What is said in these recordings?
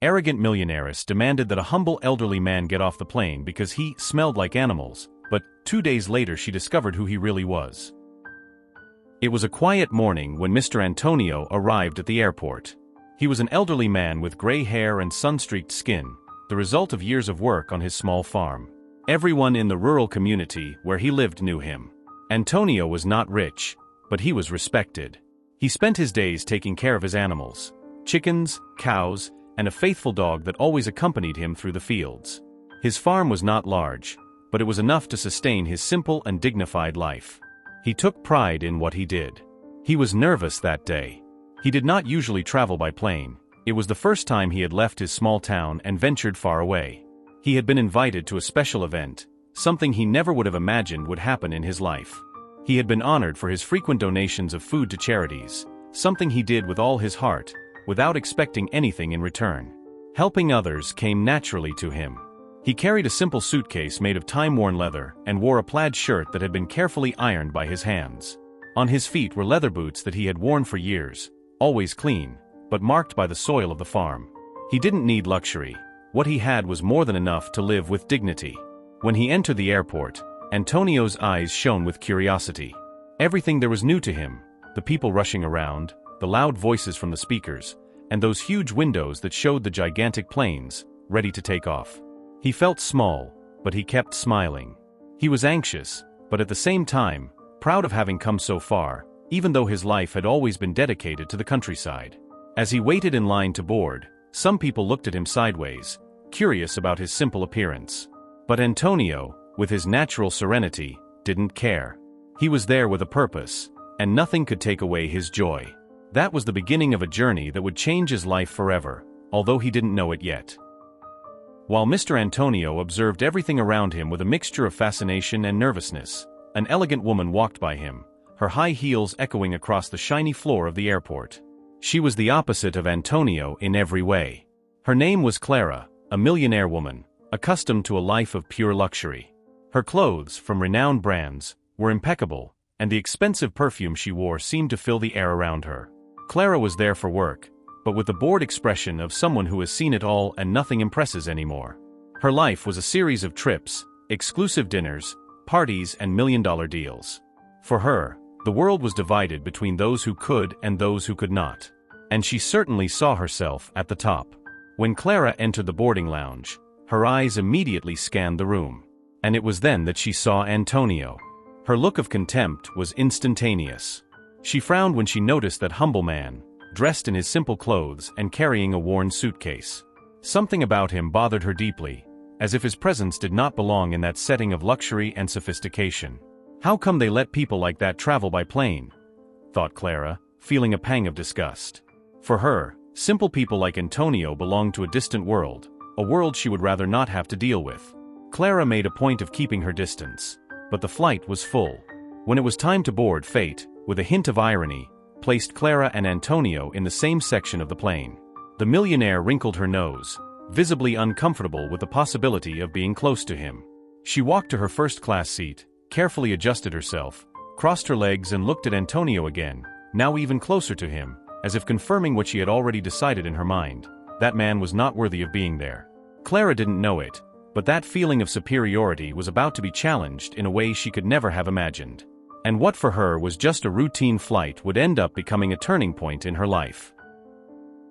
Arrogant millionaires demanded that a humble elderly man get off the plane because he smelled like animals, but 2 days later she discovered who he really was. It was a quiet morning when Mr. Antonio arrived at the airport. He was an elderly man with gray hair and sun-streaked skin, the result of years of work on his small farm. Everyone in the rural community where he lived knew him. Antonio was not rich, but he was respected. He spent his days taking care of his animals, chickens, cows, and a faithful dog that always accompanied him through the fields. His farm was not large, but it was enough to sustain his simple and dignified life. He took pride in what he did. He was nervous that day. He did not usually travel by plane. It was the first time he had left his small town and ventured far away. He had been invited to a special event, something he never would have imagined would happen in his life. He had been honored for his frequent donations of food to charities, something he did with all his heart, without expecting anything in return. Helping others came naturally to him. He carried a simple suitcase made of time-worn leather and wore a plaid shirt that had been carefully ironed by his hands. On his feet were leather boots that he had worn for years, always clean, but marked by the soil of the farm. He didn't need luxury. What he had was more than enough to live with dignity. When he entered the airport, Antonio's eyes shone with curiosity. Everything there was new to him, the people rushing around, the loud voices from the speakers, and those huge windows that showed the gigantic planes, ready to take off. He felt small, but he kept smiling. He was anxious, but at the same time, proud of having come so far, even though his life had always been dedicated to the countryside. As he waited in line to board, some people looked at him sideways, curious about his simple appearance. But Antonio, with his natural serenity, didn't care. He was there with a purpose, and nothing could take away his joy. That was the beginning of a journey that would change his life forever, although he didn't know it yet. While Mr. Antonio observed everything around him with a mixture of fascination and nervousness, an elegant woman walked by him, her high heels echoing across the shiny floor of the airport. She was the opposite of Antonio in every way. Her name was Clara, a millionaire woman, accustomed to a life of pure luxury. Her clothes, from renowned brands, were impeccable, and the expensive perfume she wore seemed to fill the air around her. Clara was there for work, but with the bored expression of someone who has seen it all and nothing impresses anymore. Her life was a series of trips, exclusive dinners, parties, and million-dollar deals. For her, the world was divided between those who could and those who could not. And she certainly saw herself at the top. When Clara entered the boarding lounge, her eyes immediately scanned the room. And it was then that she saw Antonio. Her look of contempt was instantaneous. She frowned when she noticed that humble man, dressed in his simple clothes and carrying a worn suitcase. Something about him bothered her deeply, as if his presence did not belong in that setting of luxury and sophistication. How come they let people like that travel by plane? Thought Clara, feeling a pang of disgust. For her, simple people like Antonio belonged to a distant world, a world she would rather not have to deal with. Clara made a point of keeping her distance, but the flight was full. When it was time to board, fate, with a hint of irony, placed Clara and Antonio in the same section of the plane. The millionaire wrinkled her nose, visibly uncomfortable with the possibility of being close to him. She walked to her first-class seat, carefully adjusted herself, crossed her legs and looked at Antonio again, now even closer to him, as if confirming what she had already decided in her mind. That man was not worthy of being there. Clara didn't know it, but that feeling of superiority was about to be challenged in a way she could never have imagined. And what for her was just a routine flight would end up becoming a turning point in her life.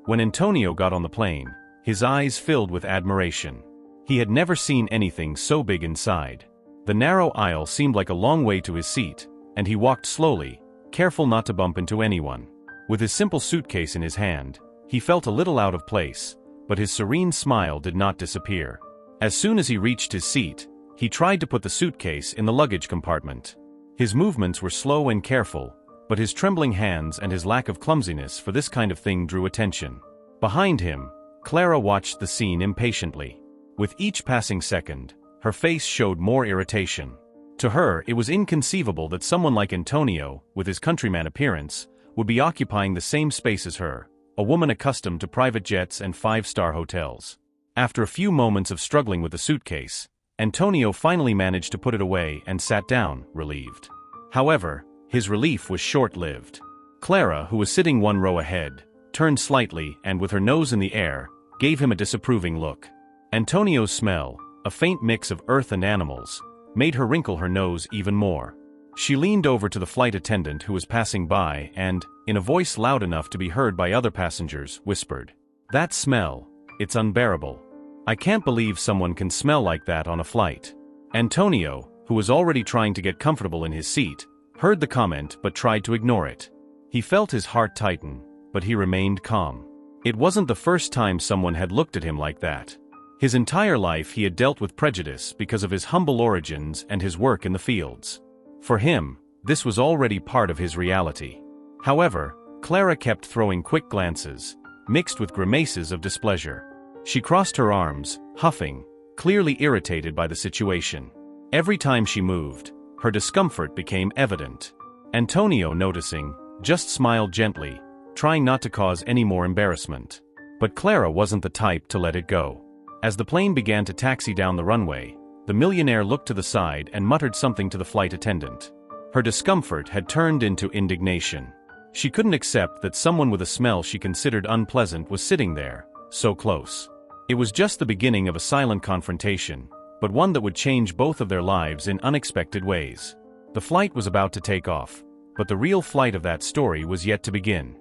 When Antonio got on the plane, his eyes filled with admiration. He had never seen anything so big inside. The narrow aisle seemed like a long way to his seat, and he walked slowly, careful not to bump into anyone. With his simple suitcase in his hand, he felt a little out of place, but his serene smile did not disappear. As soon as he reached his seat, he tried to put the suitcase in the luggage compartment. His movements were slow and careful, but his trembling hands and his lack of clumsiness for this kind of thing drew attention. Behind him, Clara watched the scene impatiently. With each passing second, her face showed more irritation. To her, it was inconceivable that someone like Antonio, with his countryman appearance, would be occupying the same space as her, a woman accustomed to private jets and five-star hotels. After a few moments of struggling with the suitcase, Antonio finally managed to put it away and sat down, relieved. However, his relief was short-lived. Clara, who was sitting one row ahead, turned slightly and with her nose in the air, gave him a disapproving look. Antonio's smell, a faint mix of earth and animals, made her wrinkle her nose even more. She leaned over to the flight attendant who was passing by and, in a voice loud enough to be heard by other passengers, whispered, "That smell, it's unbearable. I can't believe someone can smell like that on a flight." Antonio, who was already trying to get comfortable in his seat, heard the comment but tried to ignore it. He felt his heart tighten, but he remained calm. It wasn't the first time someone had looked at him like that. His entire life he had dealt with prejudice because of his humble origins and his work in the fields. For him, this was already part of his reality. However, Clara kept throwing quick glances, mixed with grimaces of displeasure. She crossed her arms, huffing, clearly irritated by the situation. Every time she moved, her discomfort became evident. Antonio, noticing, just smiled gently, trying not to cause any more embarrassment. But Clara wasn't the type to let it go. As the plane began to taxi down the runway, the millionaire looked to the side and muttered something to the flight attendant. Her discomfort had turned into indignation. She couldn't accept that someone with a smell she considered unpleasant was sitting there, so close. It was just the beginning of a silent confrontation, but one that would change both of their lives in unexpected ways. The flight was about to take off, but the real flight of that story was yet to begin.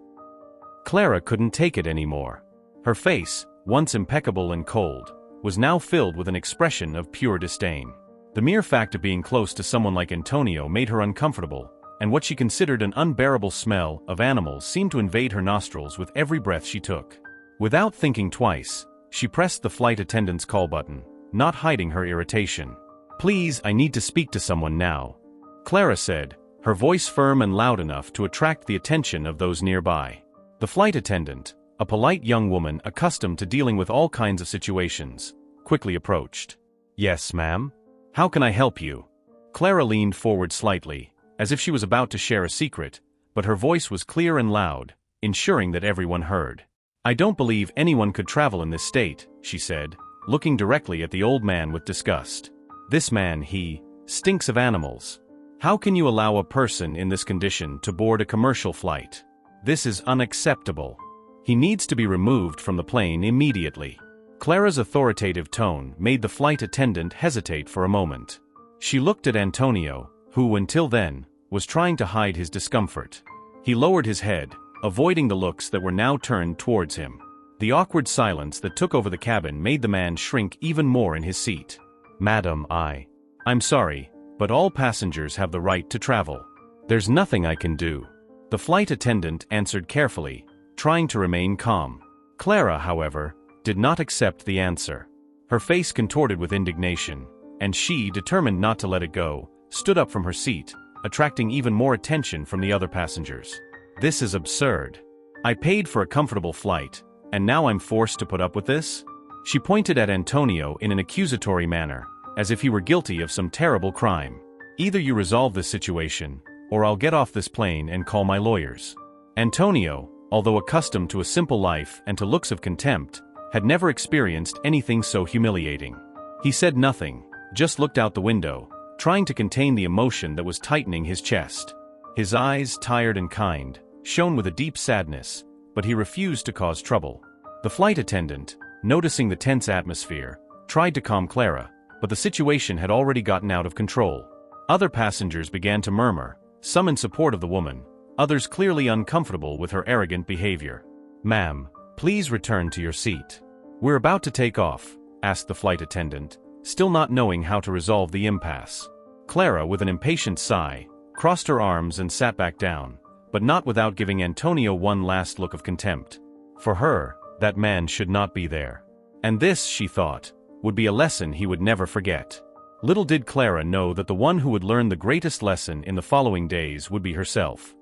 Clara couldn't take it anymore. Her face, once impeccable and cold, was now filled with an expression of pure disdain. The mere fact of being close to someone like Antonio made her uncomfortable, and what she considered an unbearable smell of animals seemed to invade her nostrils with every breath she took. Without thinking twice, she pressed the flight attendant's call button, not hiding her irritation. "Please, I need to speak to someone now," Clara said, her voice firm and loud enough to attract the attention of those nearby. The flight attendant, a polite young woman accustomed to dealing with all kinds of situations, quickly approached. "Yes, ma'am. How can I help you?" Clara leaned forward slightly, as if she was about to share a secret, but her voice was clear and loud, ensuring that everyone heard. "I don't believe anyone could travel in this state," she said, looking directly at the old man with disgust. "This man, he stinks of animals. How can you allow a person in this condition to board a commercial flight? This is unacceptable. He needs to be removed from the plane immediately." Clara's authoritative tone made the flight attendant hesitate for a moment. She looked at Antonio, who until then, was trying to hide his discomfort. He lowered his head, avoiding the looks that were now turned towards him. The awkward silence that took over the cabin made the man shrink even more in his seat. "Madam, I'm sorry, but all passengers have the right to travel. There's nothing I can do," the flight attendant answered carefully, trying to remain calm. Clara, however, did not accept the answer. Her face contorted with indignation, and she, determined not to let it go, stood up from her seat, attracting even more attention from the other passengers. "This is absurd. I paid for a comfortable flight, and now I'm forced to put up with this?" She pointed at Antonio in an accusatory manner, as if he were guilty of some terrible crime. "Either you resolve this situation, or I'll get off this plane and call my lawyers." Antonio, although accustomed to a simple life and to looks of contempt, had never experienced anything so humiliating. He said nothing, just looked out the window, trying to contain the emotion that was tightening his chest. His eyes, tired and kind, shone with a deep sadness, but he refused to cause trouble. The flight attendant, noticing the tense atmosphere, tried to calm Clara, but the situation had already gotten out of control. Other passengers began to murmur, some in support of the woman, others clearly uncomfortable with her arrogant behavior. "Ma'am, please return to your seat. We're about to take off," asked the flight attendant, still not knowing how to resolve the impasse. Clara, with an impatient sigh, crossed her arms and sat back down, but not without giving Antonio one last look of contempt. For her, that man should not be there. And this, she thought, would be a lesson he would never forget. Little did Clara know that the one who would learn the greatest lesson in the following days would be herself.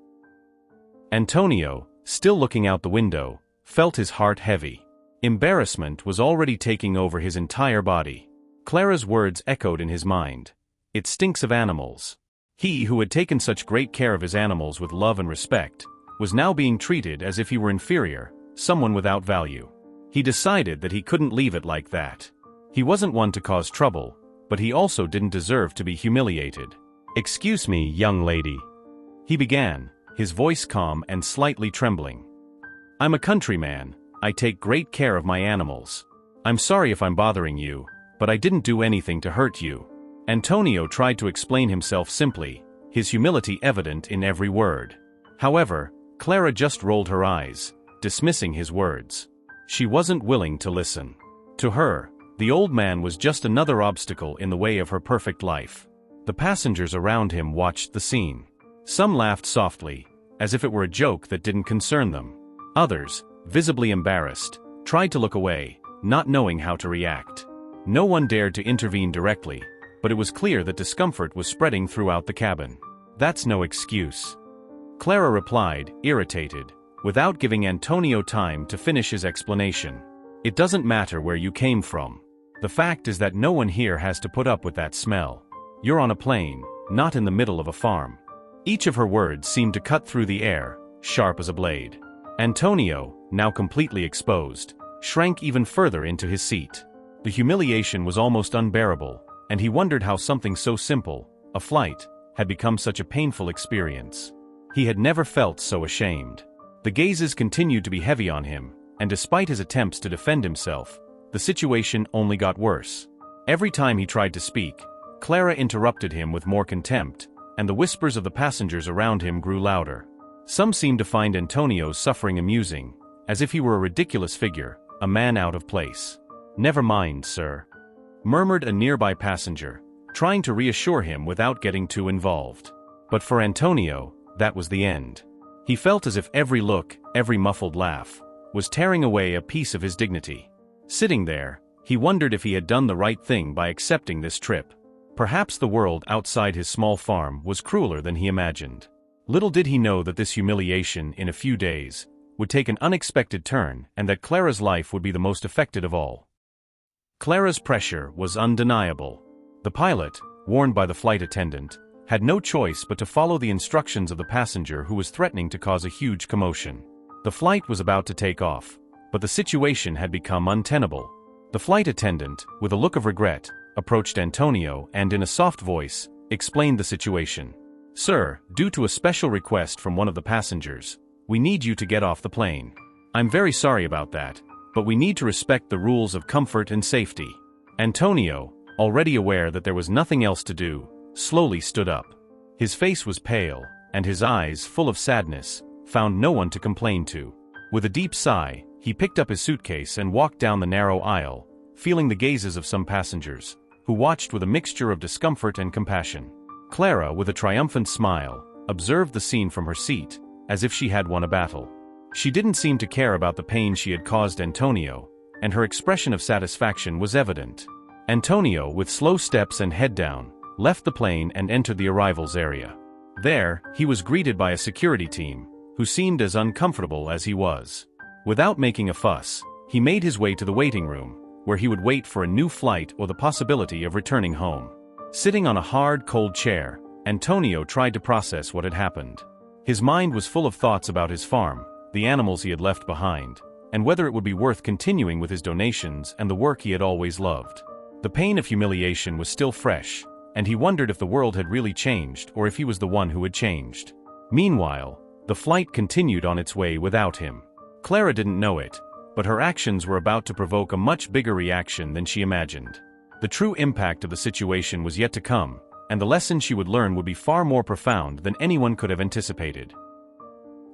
Antonio, still looking out the window, felt his heart heavy. Embarrassment was already taking over his entire body. Clara's words echoed in his mind. "It stinks of animals." He who had taken such great care of his animals with love and respect, was now being treated as if he were inferior, someone without value. He decided that he couldn't leave it like that. He wasn't one to cause trouble, but he also didn't deserve to be humiliated. "Excuse me, young lady," he began, his voice calm and slightly trembling. "I'm a countryman, I take great care of my animals. I'm sorry if I'm bothering you, but I didn't do anything to hurt you." Antonio tried to explain himself simply, his humility evident in every word. However, Clara just rolled her eyes, dismissing his words. She wasn't willing to listen. To her, the old man was just another obstacle in the way of her perfect life. The passengers around him watched the scene. Some laughed softly, as if it were a joke that didn't concern them. Others, visibly embarrassed, tried to look away, not knowing how to react. No one dared to intervene directly, but it was clear that discomfort was spreading throughout the cabin. "That's no excuse," Clara replied, irritated, without giving Antonio time to finish his explanation. "It doesn't matter where you came from. The fact is that no one here has to put up with that smell. You're on a plane, not in the middle of a farm." Each of her words seemed to cut through the air, sharp as a blade. Antonio, now completely exposed, shrank even further into his seat. The humiliation was almost unbearable, and he wondered how something so simple, a flight, had become such a painful experience. He had never felt so ashamed. The gazes continued to be heavy on him, and despite his attempts to defend himself, the situation only got worse. Every time he tried to speak, Clara interrupted him with more contempt, and the whispers of the passengers around him grew louder. Some seemed to find Antonio's suffering amusing, as if he were a ridiculous figure, a man out of place. "Never mind, sir," murmured a nearby passenger, trying to reassure him without getting too involved. But for Antonio, that was the end. He felt as if every look, every muffled laugh, was tearing away a piece of his dignity. Sitting there, he wondered if he had done the right thing by accepting this trip. Perhaps the world outside his small farm was crueler than he imagined. Little did he know that this humiliation, in a few days, would take an unexpected turn and that Clara's life would be the most affected of all. Clara's pressure was undeniable. The pilot, warned by the flight attendant, had no choice but to follow the instructions of the passenger who was threatening to cause a huge commotion. The flight was about to take off, but the situation had become untenable. The flight attendant, with a look of regret, approached Antonio and in a soft voice, explained the situation. "Sir, due to a special request from one of the passengers, we need you to get off the plane. I'm very sorry about that, but we need to respect the rules of comfort and safety." Antonio, already aware that there was nothing else to do, slowly stood up. His face was pale, and his eyes, full of sadness, found no one to complain to. With a deep sigh, he picked up his suitcase and walked down the narrow aisle, feeling the gazes of some passengers, who watched with a mixture of discomfort and compassion. Clara, with a triumphant smile, observed the scene from her seat, as if she had won a battle. She didn't seem to care about the pain she had caused Antonio, and her expression of satisfaction was evident. Antonio, with slow steps and head down, left the plane and entered the arrivals area. There, he was greeted by a security team, who seemed as uncomfortable as he was. Without making a fuss, he made his way to the waiting room, where he would wait for a new flight or the possibility of returning home. Sitting on a hard, cold chair, Antonio tried to process what had happened. His mind was full of thoughts about his farm, the animals he had left behind, and whether it would be worth continuing with his donations and the work he had always loved. The pain of humiliation was still fresh, and he wondered if the world had really changed or if he was the one who had changed. Meanwhile, the flight continued on its way without him. Clara didn't know it, but her actions were about to provoke a much bigger reaction than she imagined. The true impact of the situation was yet to come, and the lesson she would learn would be far more profound than anyone could have anticipated.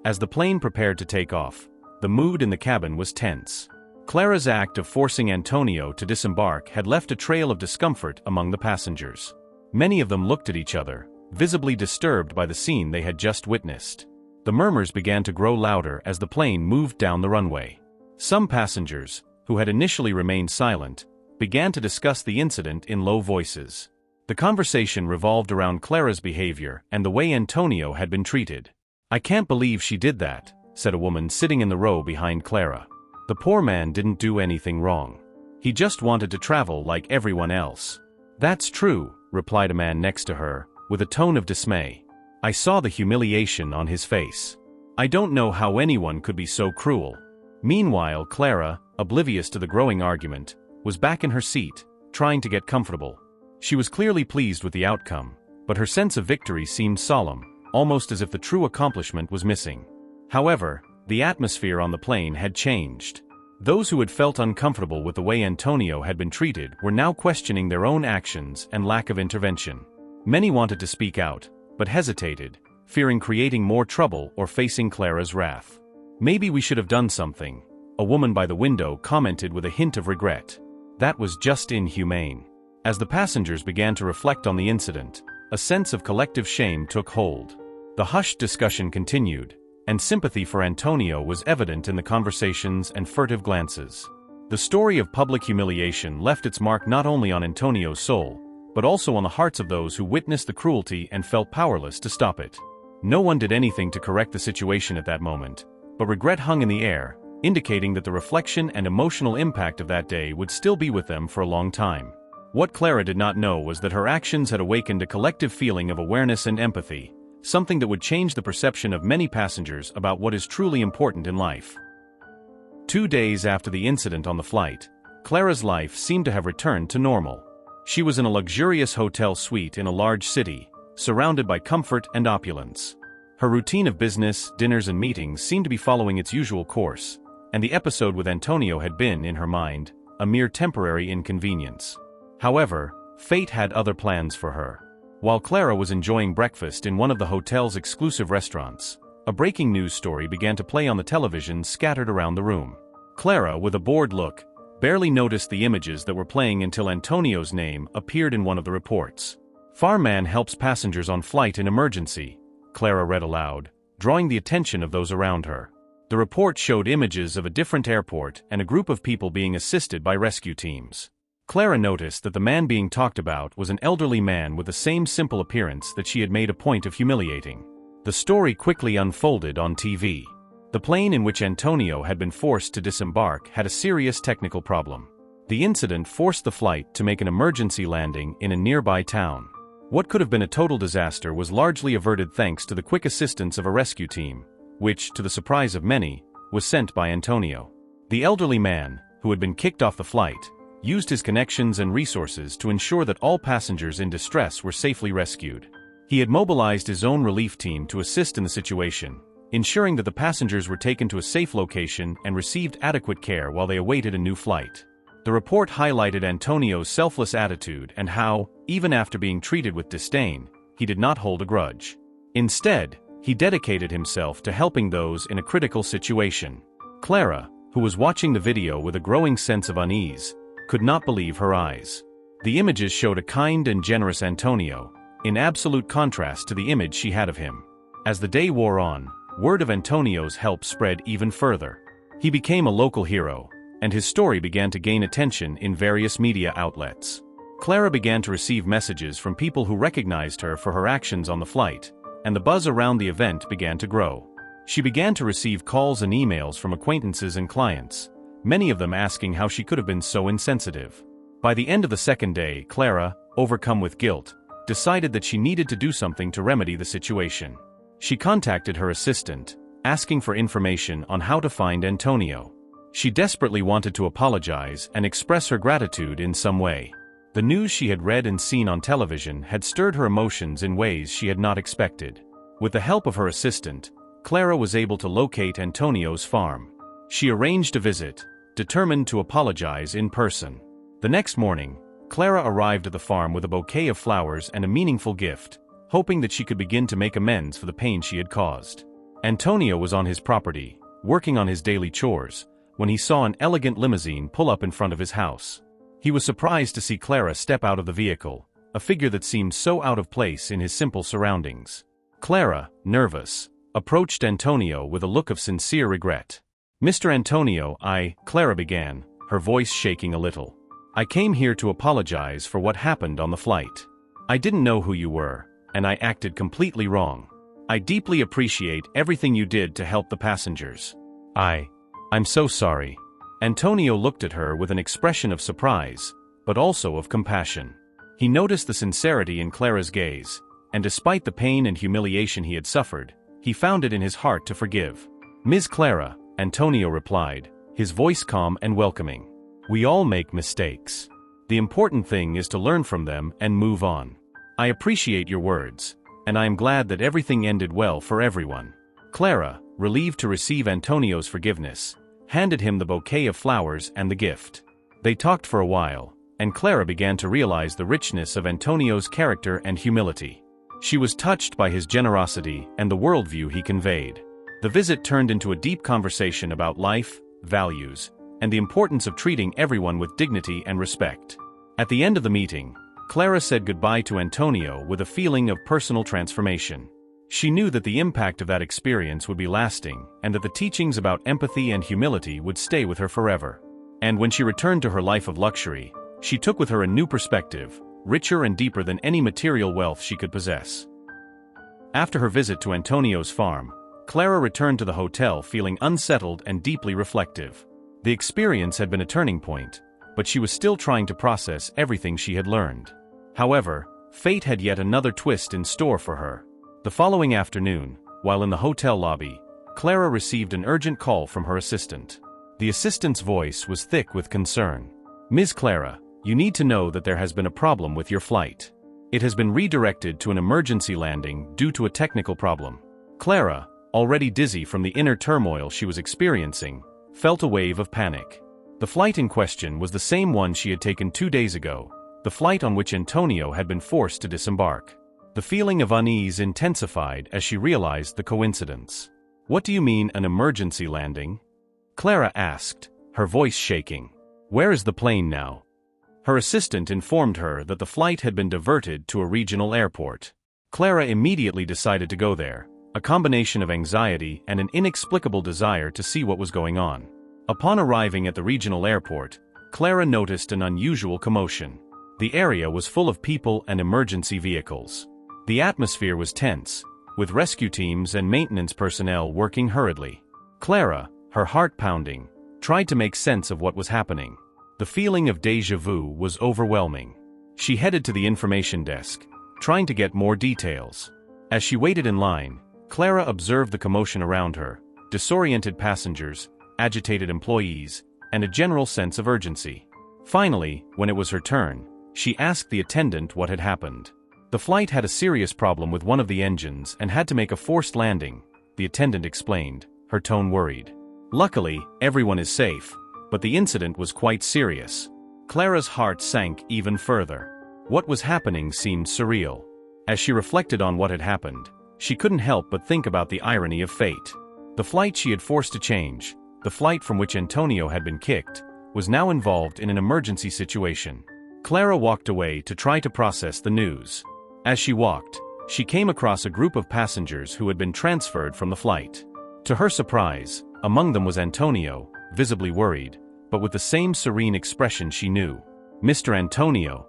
As the plane prepared to take off, the mood in the cabin was tense. Clara's act of forcing Antonio to disembark had left a trail of discomfort among the passengers. Many of them looked at each other, visibly disturbed by the scene they had just witnessed. The murmurs began to grow louder as the plane moved down the runway. Some passengers, who had initially remained silent, began to discuss the incident in low voices. The conversation revolved around Clara's behavior and the way Antonio had been treated. "I can't believe she did that," said a woman sitting in the row behind Clara. "The poor man didn't do anything wrong. He just wanted to travel like everyone else." "That's true," replied a man next to her, with a tone of dismay. "I saw the humiliation on his face. I don't know how anyone could be so cruel." Meanwhile, Clara, oblivious to the growing argument, was back in her seat, trying to get comfortable. She was clearly pleased with the outcome, but her sense of victory seemed solemn, almost as if the true accomplishment was missing. However, the atmosphere on the plane had changed. Those who had felt uncomfortable with the way Antonio had been treated were now questioning their own actions and lack of intervention. Many wanted to speak out, but hesitated, fearing creating more trouble or facing Clara's wrath. "Maybe we should have done something," a woman by the window commented with a hint of regret. That was just inhumane. As the passengers began to reflect on the incident, a sense of collective shame took hold. The hushed discussion continued, and sympathy for Antonio was evident in the conversations and furtive glances. The story of public humiliation left its mark not only on Antonio's soul, but also on the hearts of those who witnessed the cruelty and felt powerless to stop it. No one did anything to correct the situation at that moment, but regret hung in the air, indicating that the reflection and emotional impact of that day would still be with them for a long time. What Clara did not know was that her actions had awakened a collective feeling of awareness and empathy, something that would change the perception of many passengers about what is truly important in life. 2 days after the incident on the flight, Clara's life seemed to have returned to normal. She was in a luxurious hotel suite in a large city, surrounded by comfort and opulence. Her routine of business, dinners and meetings seemed to be following its usual course, and the episode with Antonio had been, in her mind, a mere temporary inconvenience. However, fate had other plans for her. While Clara was enjoying breakfast in one of the hotel's exclusive restaurants, a breaking news story began to play on the television scattered around the room. Clara, with a bored look, barely noticed the images that were playing until Antonio's name appeared in one of the reports. "Farman helps passengers on flight in emergency," Clara read aloud, drawing the attention of those around her. The report showed images of a different airport and a group of people being assisted by rescue teams. Clara noticed that the man being talked about was an elderly man with the same simple appearance that she had made a point of humiliating. The story quickly unfolded on TV. The plane in which Antonio had been forced to disembark had a serious technical problem. The incident forced the flight to make an emergency landing in a nearby town. What could have been a total disaster was largely averted thanks to the quick assistance of a rescue team, which, to the surprise of many, was sent by Antonio. The elderly man, who had been kicked off the flight, used his connections and resources to ensure that all passengers in distress were safely rescued. He had mobilized his own relief team to assist in the situation, ensuring that the passengers were taken to a safe location and received adequate care while they awaited a new flight. The report highlighted Antonio's selfless attitude and how, even after being treated with disdain, he did not hold a grudge. Instead, he dedicated himself to helping those in a critical situation. Clara, who was watching the video with a growing sense of unease, could not believe her eyes. The images showed a kind and generous Antonio, in absolute contrast to the image she had of him. As the day wore on, word of Antonio's help spread even further. He became a local hero, and his story began to gain attention in various media outlets. Clara began to receive messages from people who recognized her for her actions on the flight, and the buzz around the event began to grow. She began to receive calls and emails from acquaintances and clients, many of them asking how she could have been so insensitive. By the end of the second day, Clara, overcome with guilt, decided that she needed to do something to remedy the situation. She contacted her assistant, asking for information on how to find Antonio. She desperately wanted to apologize and express her gratitude in some way. The news she had read and seen on television had stirred her emotions in ways she had not expected. With the help of her assistant, Clara was able to locate Antonio's farm. She arranged a visit, determined to apologize in person. The next morning, Clara arrived at the farm with a bouquet of flowers and a meaningful gift, hoping that she could begin to make amends for the pain she had caused. Antonio was on his property, working on his daily chores, when he saw an elegant limousine pull up in front of his house. He was surprised to see Clara step out of the vehicle, a figure that seemed so out of place in his simple surroundings. Clara, nervous, approached Antonio with a look of sincere regret. "Mr. Antonio, Clara began, her voice shaking a little. "I came here to apologize for what happened on the flight. I didn't know who you were, and I acted completely wrong. I deeply appreciate everything you did to help the passengers. I'm so sorry." Antonio looked at her with an expression of surprise, but also of compassion. He noticed the sincerity in Clara's gaze, and despite the pain and humiliation he had suffered, he found it in his heart to forgive. "Ms. Clara," Antonio replied, his voice calm and welcoming. "We all make mistakes. The important thing is to learn from them and move on. I appreciate your words, and I am glad that everything ended well for everyone." Clara, relieved to receive Antonio's forgiveness, handed him the bouquet of flowers and the gift. They talked for a while, and Clara began to realize the richness of Antonio's character and humility. She was touched by his generosity and the worldview he conveyed. The visit turned into a deep conversation about life, values, and the importance of treating everyone with dignity and respect. At the end of the meeting, Clara said goodbye to Antonio with a feeling of personal transformation. She knew that the impact of that experience would be lasting, and that the teachings about empathy and humility would stay with her forever. And when she returned to her life of luxury, she took with her a new perspective, richer and deeper than any material wealth she could possess. After her visit to Antonio's farm, Clara returned to the hotel feeling unsettled and deeply reflective. The experience had been a turning point, but she was still trying to process everything she had learned. However, fate had yet another twist in store for her. The following afternoon, while in the hotel lobby, Clara received an urgent call from her assistant. The assistant's voice was thick with concern. "Ms. Clara, you need to know that there has been a problem with your flight. It has been redirected to an emergency landing due to a technical problem." Clara, already dizzy from the inner turmoil she was experiencing, felt a wave of panic. The flight in question was the same one she had taken 2 days ago, the flight on which Antonio had been forced to disembark. The feeling of unease intensified as she realized the coincidence. "What do you mean, an emergency landing?" Clara asked, her voice shaking. "Where is the plane now?" Her assistant informed her that the flight had been diverted to a regional airport. Clara immediately decided to go there, a combination of anxiety and an inexplicable desire to see what was going on. Upon arriving at the regional airport, Clara noticed an unusual commotion. The area was full of people and emergency vehicles. The atmosphere was tense, with rescue teams and maintenance personnel working hurriedly. Clara, her heart pounding, tried to make sense of what was happening. The feeling of déjà vu was overwhelming. She headed to the information desk, trying to get more details. As she waited in line, Clara observed the commotion around her, disoriented passengers, agitated employees, and a general sense of urgency. Finally, when it was her turn, she asked the attendant what had happened. The flight had a serious problem with one of the engines and had to make a forced landing, the attendant explained, her tone worried. "Luckily, everyone is safe, but the incident was quite serious." Clara's heart sank even further. What was happening seemed surreal. As she reflected on what had happened, she couldn't help but think about the irony of fate. The flight she had forced to change, the flight from which Antonio had been kicked, was now involved in an emergency situation. Clara walked away to try to process the news. As she walked, she came across a group of passengers who had been transferred from the flight. To her surprise, among them was Antonio, visibly worried, but with the same serene expression she knew. "Mr. Antonio!"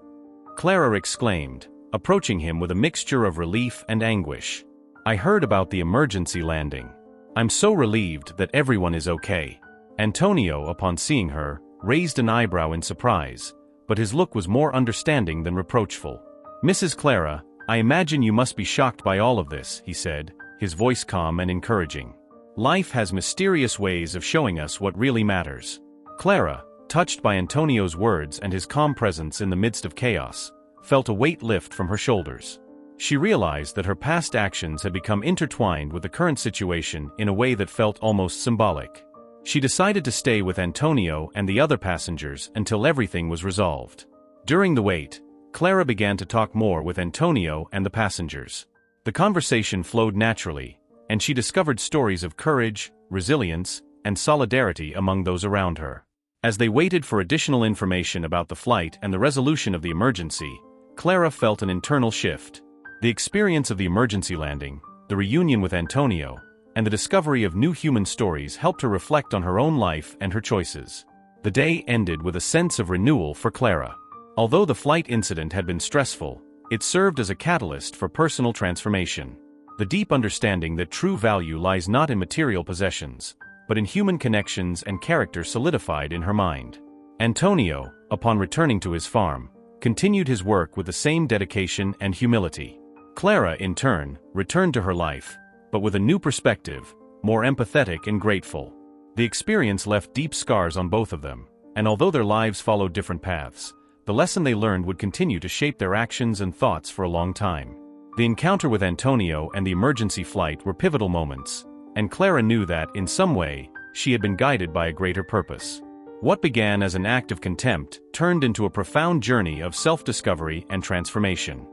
Clara exclaimed, approaching him with a mixture of relief and anguish. "I heard about the emergency landing. I'm so relieved that everyone is okay." Antonio, upon seeing her, raised an eyebrow in surprise, but his look was more understanding than reproachful. "Mrs. Clara, I imagine you must be shocked by all of this," he said, his voice calm and encouraging. "Life has mysterious ways of showing us what really matters." Clara, touched by Antonio's words and his calm presence in the midst of chaos, felt a weight lift from her shoulders. She realized that her past actions had become intertwined with the current situation in a way that felt almost symbolic. She decided to stay with Antonio and the other passengers until everything was resolved. During the wait, Clara began to talk more with Antonio and the passengers. The conversation flowed naturally, and she discovered stories of courage, resilience, and solidarity among those around her. As they waited for additional information about the flight and the resolution of the emergency, Clara felt an internal shift. The experience of the emergency landing, the reunion with Antonio, and the discovery of new human stories helped her reflect on her own life and her choices. The day ended with a sense of renewal for Clara. Although the flight incident had been stressful, it served as a catalyst for personal transformation. The deep understanding that true value lies not in material possessions, but in human connections and character solidified in her mind. Antonio, upon returning to his farm, continued his work with the same dedication and humility. Clara, in turn, returned to her life, but with a new perspective, more empathetic and grateful. The experience left deep scars on both of them, and although their lives followed different paths, the lesson they learned would continue to shape their actions and thoughts for a long time. The encounter with Antonio and the emergency flight were pivotal moments, and Clara knew that, in some way, she had been guided by a greater purpose. What began as an act of contempt turned into a profound journey of self-discovery and transformation.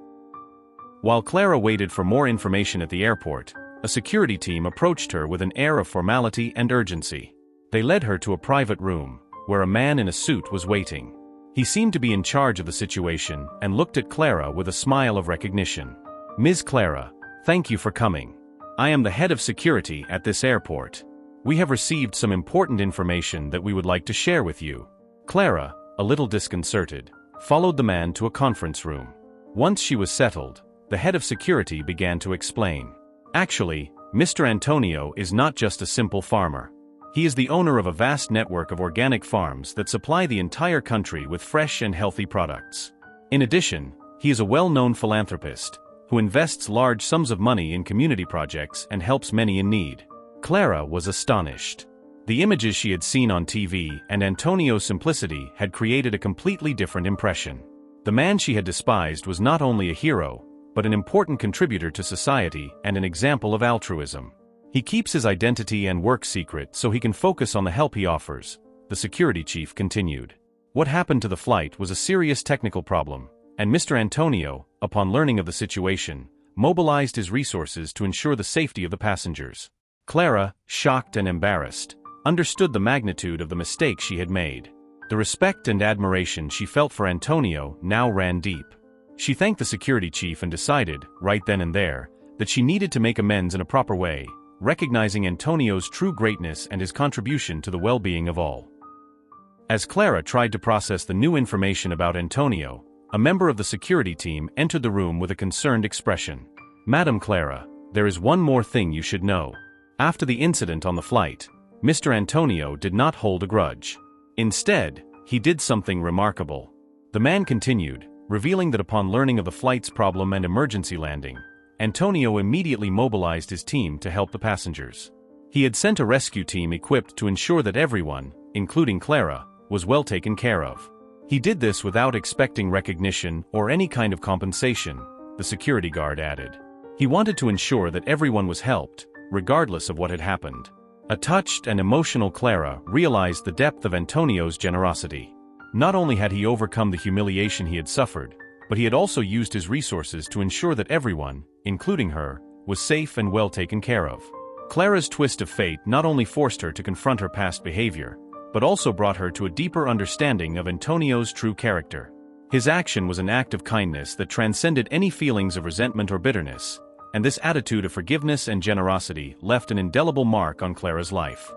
While Clara waited for more information at the airport, a security team approached her with an air of formality and urgency. They led her to a private room, where a man in a suit was waiting. He seemed to be in charge of the situation and looked at Clara with a smile of recognition. "Ms. Clara, thank you for coming. I am the head of security at this airport. We have received some important information that we would like to share with you." Clara, a little disconcerted, followed the man to a conference room. Once she was settled, the head of security began to explain. "Actually, Mr. Antonio is not just a simple farmer. He is the owner of a vast network of organic farms that supply the entire country with fresh and healthy products. In addition, he is a well-known philanthropist who invests large sums of money in community projects and helps many in need." Clara was astonished. The images she had seen on TV and Antonio's simplicity had created a completely different impression. The man she had despised was not only a hero, but an important contributor to society and an example of altruism. "He keeps his identity and work secret so he can focus on the help he offers," the security chief continued. "What happened to the flight was a serious technical problem, and Mr. Antonio, upon learning of the situation, mobilized his resources to ensure the safety of the passengers." Clara, shocked and embarrassed, understood the magnitude of the mistake she had made. The respect and admiration she felt for Antonio now ran deep. She thanked the security chief and decided, right then and there, that she needed to make amends in a proper way, recognizing Antonio's true greatness and his contribution to the well-being of all. As Clara tried to process the new information about Antonio, a member of the security team entered the room with a concerned expression. "Madam Clara, there is one more thing you should know. After the incident on the flight, Mr. Antonio did not hold a grudge. Instead, he did something remarkable." The man continued, revealing that upon learning of the flight's problem and emergency landing, Antonio immediately mobilized his team to help the passengers. He had sent a rescue team equipped to ensure that everyone, including Clara, was well taken care of. He did this without expecting recognition or any kind of compensation, the security guard added. He wanted to ensure that everyone was helped, regardless of what had happened. A touched and emotional Clara realized the depth of Antonio's generosity. Not only had he overcome the humiliation he had suffered, but he had also used his resources to ensure that everyone, including her, was safe and well taken care of. Clara's twist of fate not only forced her to confront her past behavior, but also brought her to a deeper understanding of Antonio's true character. His action was an act of kindness that transcended any feelings of resentment or bitterness, and this attitude of forgiveness and generosity left an indelible mark on Clara's life.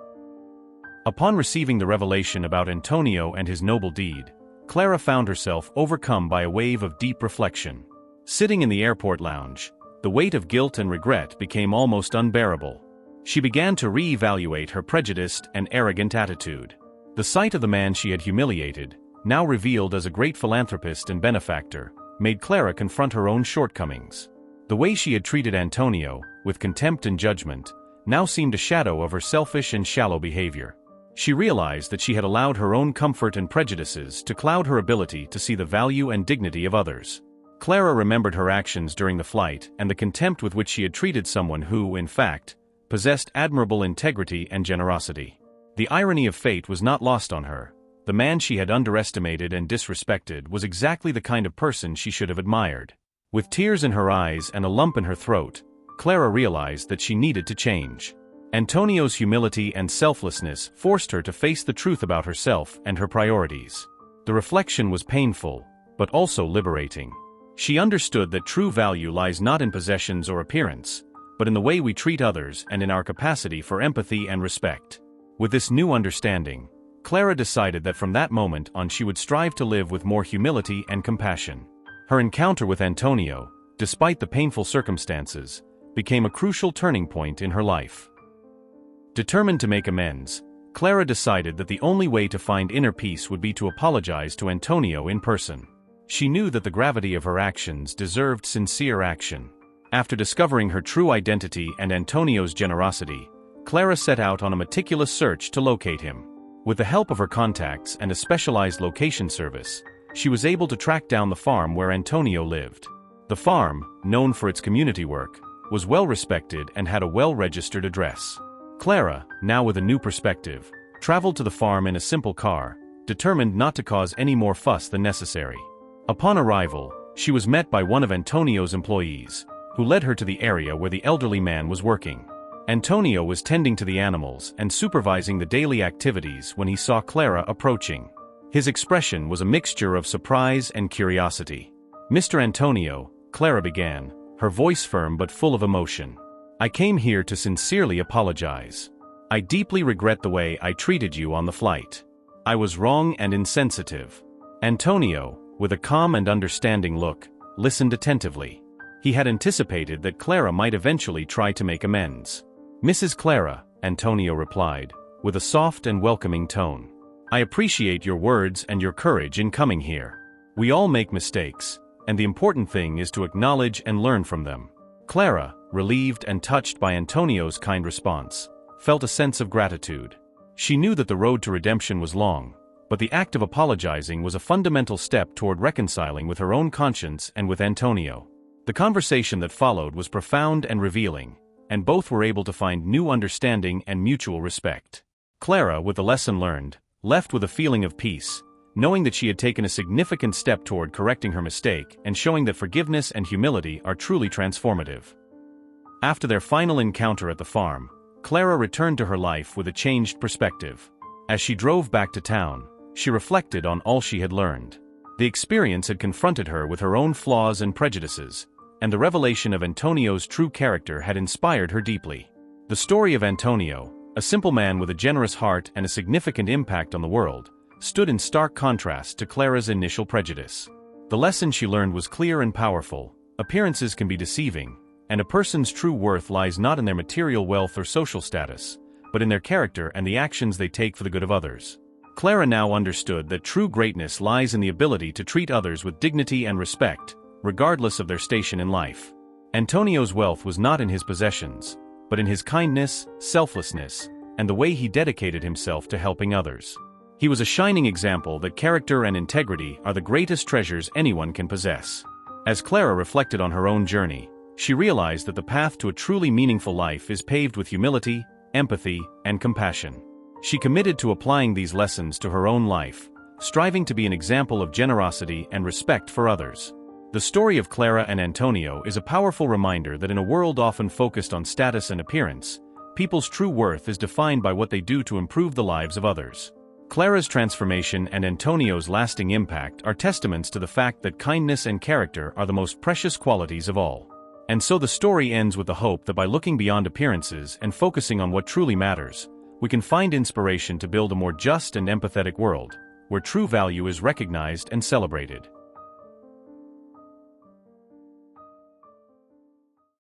Upon receiving the revelation about Antonio and his noble deed, Clara found herself overcome by a wave of deep reflection. Sitting in the airport lounge, the weight of guilt and regret became almost unbearable. She began to re-evaluate her prejudiced and arrogant attitude. The sight of the man she had humiliated, now revealed as a great philanthropist and benefactor, made Clara confront her own shortcomings. The way she had treated Antonio, with contempt and judgment, now seemed a shadow of her selfish and shallow behavior. She realized that she had allowed her own comfort and prejudices to cloud her ability to see the value and dignity of others. Clara remembered her actions during the flight and the contempt with which she had treated someone who, in fact, possessed admirable integrity and generosity. The irony of fate was not lost on her. The man she had underestimated and disrespected was exactly the kind of person she should have admired. With tears in her eyes and a lump in her throat, Clara realized that she needed to change. Antonio's humility and selflessness forced her to face the truth about herself and her priorities. The reflection was painful, but also liberating. She understood that true value lies not in possessions or appearance, but in the way we treat others and in our capacity for empathy and respect. With this new understanding, Clara decided that from that moment on she would strive to live with more humility and compassion. Her encounter with Antonio, despite the painful circumstances, became a crucial turning point in her life. Determined to make amends, Clara decided that the only way to find inner peace would be to apologize to Antonio in person. She knew that the gravity of her actions deserved sincere action. After discovering her true identity and Antonio's generosity, Clara set out on a meticulous search to locate him. With the help of her contacts and a specialized location service, she was able to track down the farm where Antonio lived. The farm, known for its community work, was well respected and had a well-registered address. Clara, now with a new perspective, traveled to the farm in a simple car, determined not to cause any more fuss than necessary. Upon arrival, she was met by one of Antonio's employees, who led her to the area where the elderly man was working. Antonio was tending to the animals and supervising the daily activities when he saw Clara approaching. His expression was a mixture of surprise and curiosity. "Mr. Antonio," Clara began, her voice firm but full of emotion. "I came here to sincerely apologize. I deeply regret the way I treated you on the flight. I was wrong and insensitive." Antonio, with a calm and understanding look, listened attentively. He had anticipated that Clara might eventually try to make amends. "Mrs. Clara," Antonio replied, with a soft and welcoming tone, "I appreciate your words and your courage in coming here. We all make mistakes, and the important thing is to acknowledge and learn from them." Clara, relieved and touched by Antonio's kind response, felt a sense of gratitude. She knew that the road to redemption was long, but the act of apologizing was a fundamental step toward reconciling with her own conscience and with Antonio. The conversation that followed was profound and revealing, and both were able to find new understanding and mutual respect. Clara, with the lesson learned, left with a feeling of peace, knowing that she had taken a significant step toward correcting her mistake and showing that forgiveness and humility are truly transformative. After their final encounter at the farm, Clara returned to her life with a changed perspective. As she drove back to town, she reflected on all she had learned. The experience had confronted her with her own flaws and prejudices, and the revelation of Antonio's true character had inspired her deeply. The story of Antonio, a simple man with a generous heart and a significant impact on the world, stood in stark contrast to Clara's initial prejudice. The lesson she learned was clear and powerful: appearances can be deceiving, and a person's true worth lies not in their material wealth or social status, but in their character and the actions they take for the good of others. Clara now understood that true greatness lies in the ability to treat others with dignity and respect, regardless of their station in life. Antonio's wealth was not in his possessions, but in his kindness, selflessness, and the way he dedicated himself to helping others. He was a shining example that character and integrity are the greatest treasures anyone can possess. As Clara reflected on her own journey, she realized that the path to a truly meaningful life is paved with humility, empathy, and compassion. She committed to applying these lessons to her own life, striving to be an example of generosity and respect for others. The story of Clara and Antonio is a powerful reminder that in a world often focused on status and appearance, people's true worth is defined by what they do to improve the lives of others. Clara's transformation and Antonio's lasting impact are testaments to the fact that kindness and character are the most precious qualities of all. And so the story ends with the hope that by looking beyond appearances and focusing on what truly matters, we can find inspiration to build a more just and empathetic world, where true value is recognized and celebrated.